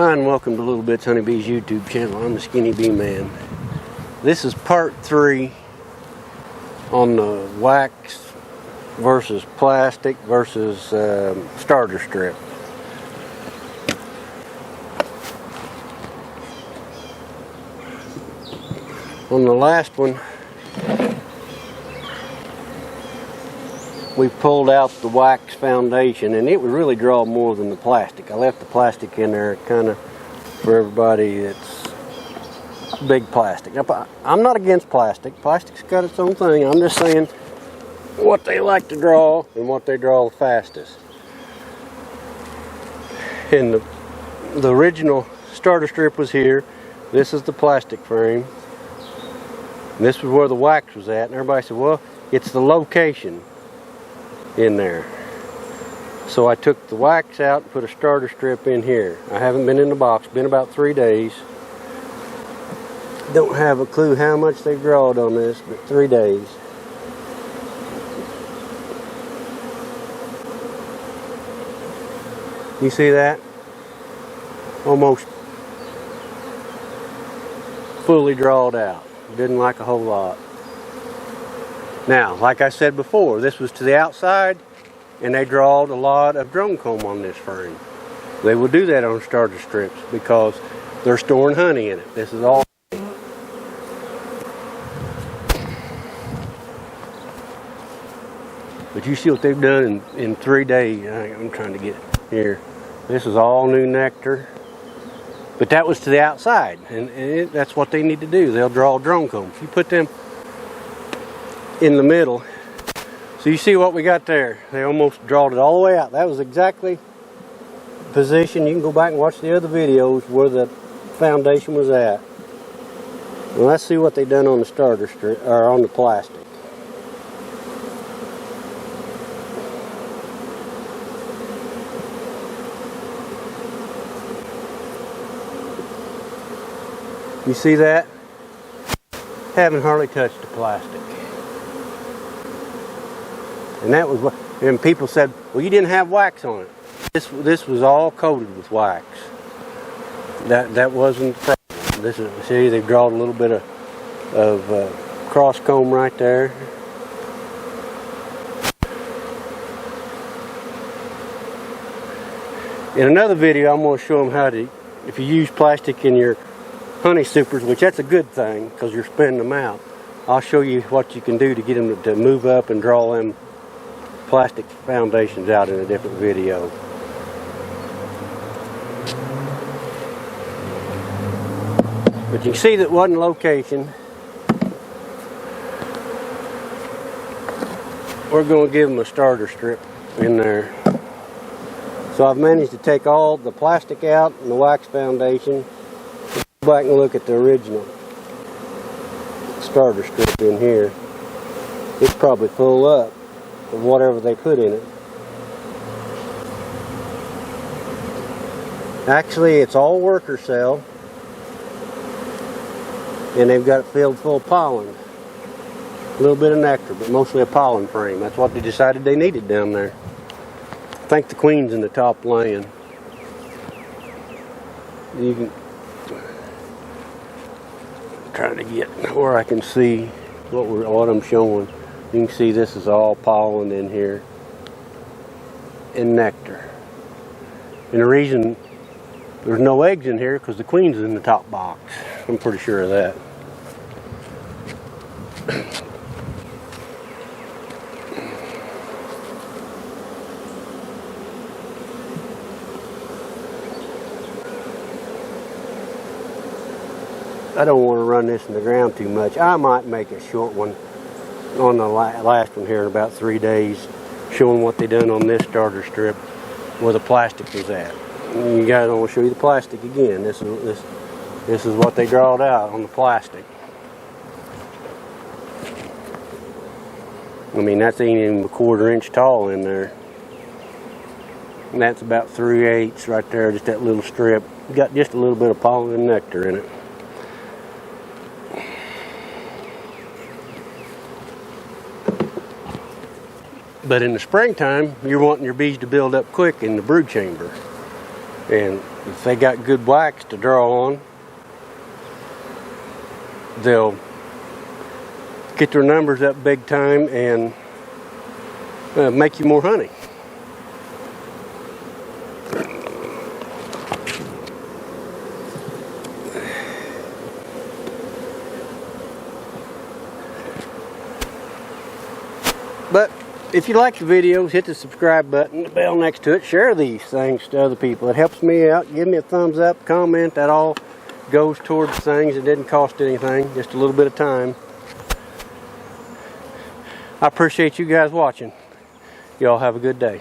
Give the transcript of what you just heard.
Hi and welcome to Little Bits Honeybees YouTube channel. I'm the Skinny Bee Man. This is part 3 on the wax versus plastic versus starter strip. On the last one, we pulled out the wax foundation, and it would really draw more than the plastic. I left the plastic in there kind of for everybody that's big plastic. I'm not against plastic. Plastic's got its own thing. I'm just saying what they like to draw and what they draw the fastest. And the original starter strip was here. This is the plastic frame. And this was where the wax was at. And everybody said, well, it's the location in there. So I took the wax out and put a starter strip in here. I haven't been in the box, been about 3 days. Don't have a clue how much they drawed on this, but 3 days. You see that? Almost fully drawed out. Didn't like a whole lot. Now, like I said before, this was to the outside, and they drawed a lot of drone comb on this frame. They will do that on starter strips because they're storing honey in it. This is all. But you see what they've done in 3 days. I'm trying to get here. This is all new nectar. But that was to the outside, and that's what they need to do. They'll draw drone comb. If you put them in the middle, so you see what we got there. They almost drawed it all the way out. That was exactly the position. You can go back and watch the other videos where the foundation was at. Well, let's see what they done on the starter strip, or on the plastic. You see that? Haven't hardly touched the plastic. And that was what, and people said, well, you didn't have wax on it. This was all coated with wax. That wasn't the problem. This is, see, they've drawn a little bit of cross comb right there. In another video, I'm going to show them how to, if you use plastic in your honey supers, which that's a good thing because you're spinning them out. I'll show you what you can do to get them to move up and draw them plastic foundations out in a different video. But you can see that wasn't location. We're going to give them a starter strip in there. So I've managed to take all the plastic out and the wax foundation. Go back and look at the original starter strip in here. It's probably full up of whatever they put in it. Actually, it's all worker cell, and they've got it filled full of pollen. A little bit of nectar, but mostly a pollen frame. That's what they decided they needed down there. I think the queen's in the top laying. You can trying to get where I can see what I'm showing. You can see this is all pollen in here and nectar. And the reason there's no eggs in here because the queen's in the top box. I'm pretty sure of that. I don't want to run this in the ground too much. I might make a short one on the last one here in about 3 days, showing what they done on this starter strip where the plastic was at. And you guys, I want to show you the plastic again. This is what they drawed out on the plastic. I mean, that's ain't even a 1/4 inch tall in there. And that's about 3/8 right there, just that little strip. Got just a little bit of pollen and nectar in it. But in the springtime, you're wanting your bees to build up quick in the brood chamber. And If they got good wax to draw on, they'll get their numbers up big time and make you more honey. But if you like the videos, hit the subscribe button, the bell next to it, share these things to other people. It helps me out. Give me a thumbs up, comment. That all goes towards things. It didn't cost anything, just a little bit of time. I appreciate you guys watching. Y'all have a good day.